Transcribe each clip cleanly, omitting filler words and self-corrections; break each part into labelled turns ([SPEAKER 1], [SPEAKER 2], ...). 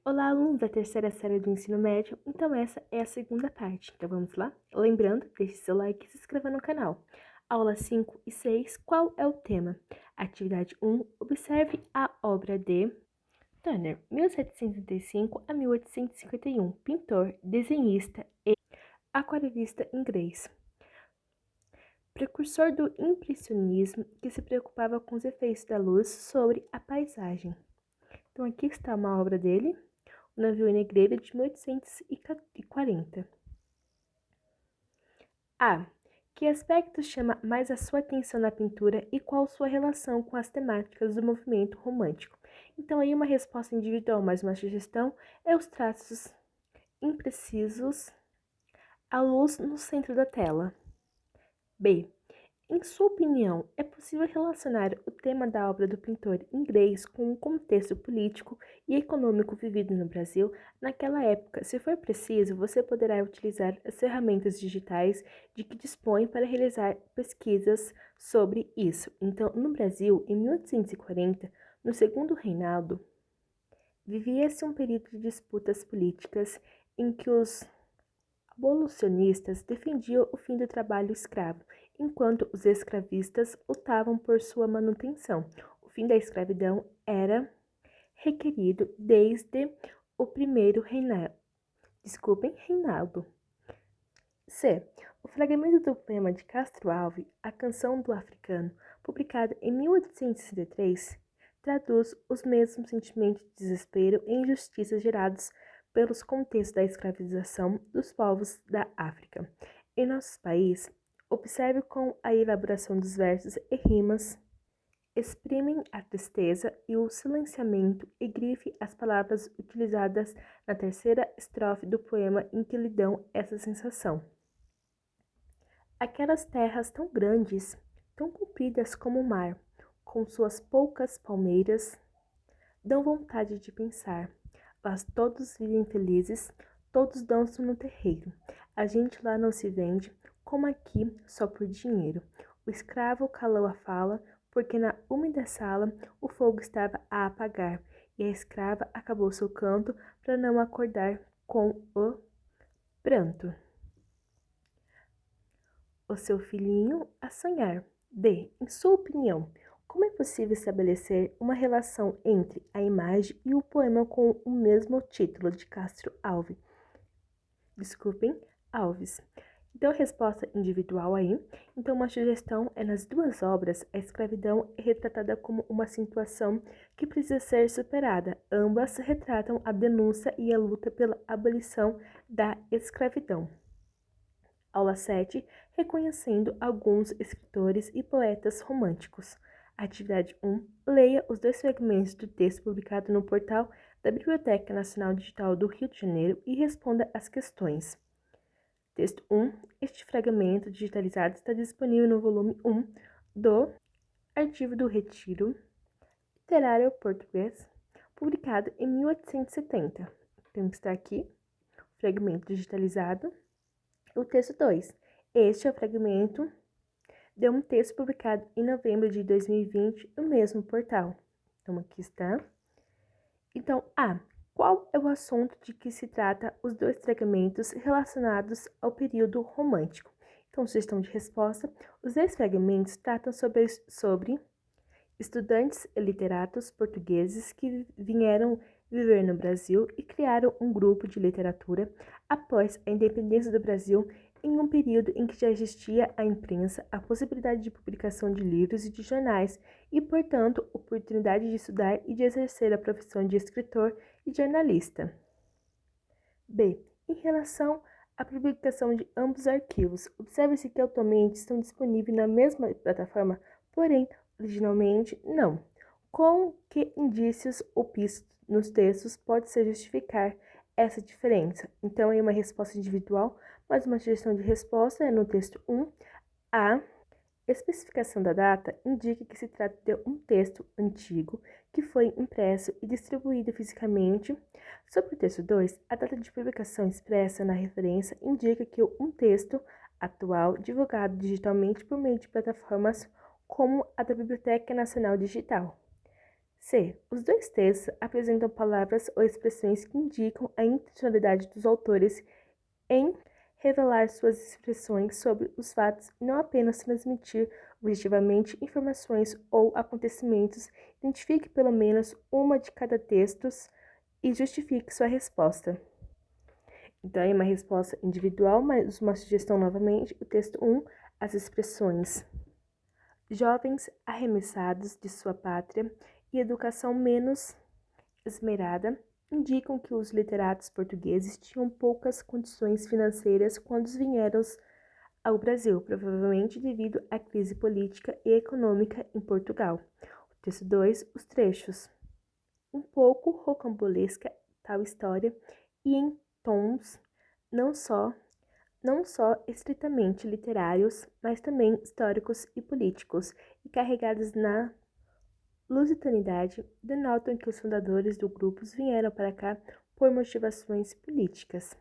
[SPEAKER 1] Olá, alunos da terceira série do ensino médio. Então, essa é a segunda parte. Então, vamos lá? Lembrando, deixe seu like e se inscreva no canal. Aula 5 e 6, qual é o tema? Atividade 1, observe a obra de Turner, 1735 a 1851, pintor, desenhista e aquarelista inglês. Precursor do impressionismo, que se preocupava com os efeitos da luz sobre a paisagem. Então, aqui está uma obra dele. O navio negreiro de 1840. A. Que aspecto chama mais a sua atenção na pintura e qual sua relação com as temáticas do movimento romântico? Então, aí uma resposta individual, mais uma sugestão, é os traços imprecisos, a luz no centro da tela. B. Em sua opinião, é possível relacionar o tema da obra do pintor inglês com o contexto político e econômico vivido no Brasil naquela época? Se for preciso, você poderá utilizar as ferramentas digitais de que dispõe para realizar pesquisas sobre isso. Então, no Brasil, em 1840, no segundo reinado, vivia-se um período de disputas políticas em que os abolicionistas defendiam o fim do trabalho escravo, enquanto os escravistas lutavam por sua manutenção. O fim da escravidão era requerido desde o primeiro reinado. C. O fragmento do poema de Castro Alves, A Canção do Africano, publicado em 1863, traduz os mesmos sentimentos de desespero e injustiça gerados pelos contextos da escravização dos povos da África. Em nosso país, observe como a elaboração dos versos e rimas exprimem a tristeza e o silenciamento e grife as palavras utilizadas na terceira estrofe do poema em que lhe dão essa sensação. Aquelas terras tão grandes, tão compridas como o mar, com suas poucas palmeiras, dão vontade de pensar. Lá todos vivem felizes, todos dançam no terreiro. A gente lá não se vende, como aqui, só por dinheiro. O escravo calou a fala, porque na úmida sala o fogo estava a apagar, e a escrava acabou seu canto para não acordar com o pranto o seu filhinho a sonhar. D. Em sua opinião, como é possível estabelecer uma relação entre a imagem e o poema com o mesmo título de Castro Alves? Alves. Então, resposta individual aí. Então, uma sugestão é nas duas obras, a escravidão é retratada como uma situação que precisa ser superada. Ambas retratam a denúncia e a luta pela abolição da escravidão. Aula 7, reconhecendo alguns escritores e poetas românticos. Atividade 1, leia os dois fragmentos do texto publicado no portal da Biblioteca Nacional Digital do Rio de Janeiro e responda as questões. Texto 1, este fragmento digitalizado está disponível no volume 1 do Arquivo do Retiro Literário Português, publicado em 1870. Então, está aqui o fragmento digitalizado. O texto 2. Este é o fragmento de um texto publicado em novembro de 2020 no mesmo portal. Então, aqui está. Então, A. Qual é o assunto de que se trata os dois fragmentos relacionados ao período romântico? Então, sugestão de resposta. Os dois fragmentos tratam sobre estudantes e literatos portugueses que vieram viver no Brasil e criaram um grupo de literatura após a independência do Brasil, em um período em que já existia a imprensa, a possibilidade de publicação de livros e de jornais e, portanto, oportunidade de estudar e de exercer a profissão de escritor e jornalista. B. Em relação à publicação de ambos os arquivos, observe-se que atualmente estão disponíveis na mesma plataforma, porém, originalmente, não. Com que indícios ou pistas nos textos pode-se justificar essa diferença? Então, é uma resposta individual, mas uma sugestão de resposta é no texto 1. A especificação da data indica que se trata de um texto antigo que foi impresso e distribuído fisicamente. Sobre o texto 2, a data de publicação expressa na referência indica que um texto atual divulgado digitalmente por meio de plataformas como a da Biblioteca Nacional Digital. C. Os dois textos apresentam palavras ou expressões que indicam a intencionalidade dos autores em revelar suas expressões sobre os fatos e não apenas transmitir objetivamente informações ou acontecimentos. Identifique pelo menos uma de cada texto e justifique sua resposta. Então, aí uma resposta individual, mas uma sugestão novamente. O texto 1, as expressões jovens arremessados de sua pátria e educação menos esmerada indicam que os literatos portugueses tinham poucas condições financeiras quando vieram ao Brasil, provavelmente devido à crise política e econômica em Portugal. O texto 2, os trechos. Um pouco rocambolesca tal história e em tons não só estritamente literários, mas também históricos e políticos, e carregados na lusitaniedade, denotam que os fundadores do grupo vieram para cá por motivações políticas.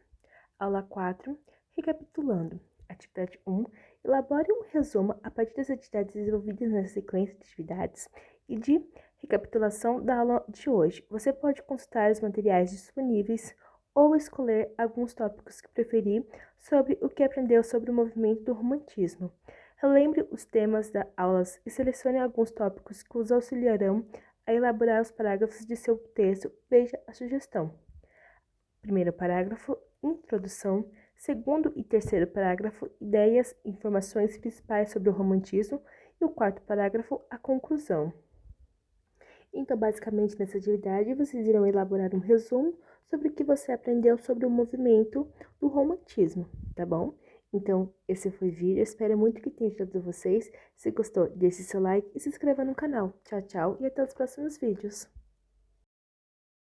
[SPEAKER 1] Aula 4. Recapitulando. Atividade 1. Elabore um resumo a partir das atividades desenvolvidas na sequência de atividades e de recapitulação da aula de hoje. Você pode consultar os materiais disponíveis ou escolher alguns tópicos que preferir sobre o que aprendeu sobre o movimento do romantismo. Relembre os temas das aulas e selecione alguns tópicos que os auxiliarão a elaborar os parágrafos de seu texto. Veja a sugestão. Primeiro parágrafo, introdução. Segundo e terceiro parágrafo, ideias e informações principais sobre o romantismo. E o quarto parágrafo, a conclusão. Então, basicamente, nessa atividade, vocês irão elaborar um resumo sobre o que você aprendeu sobre o movimento do romantismo, tá bom? Então, esse foi o vídeo. Eu espero muito que tenha ajudado vocês. Se gostou, deixe seu like e se inscreva no canal. Tchau, tchau e até os próximos vídeos.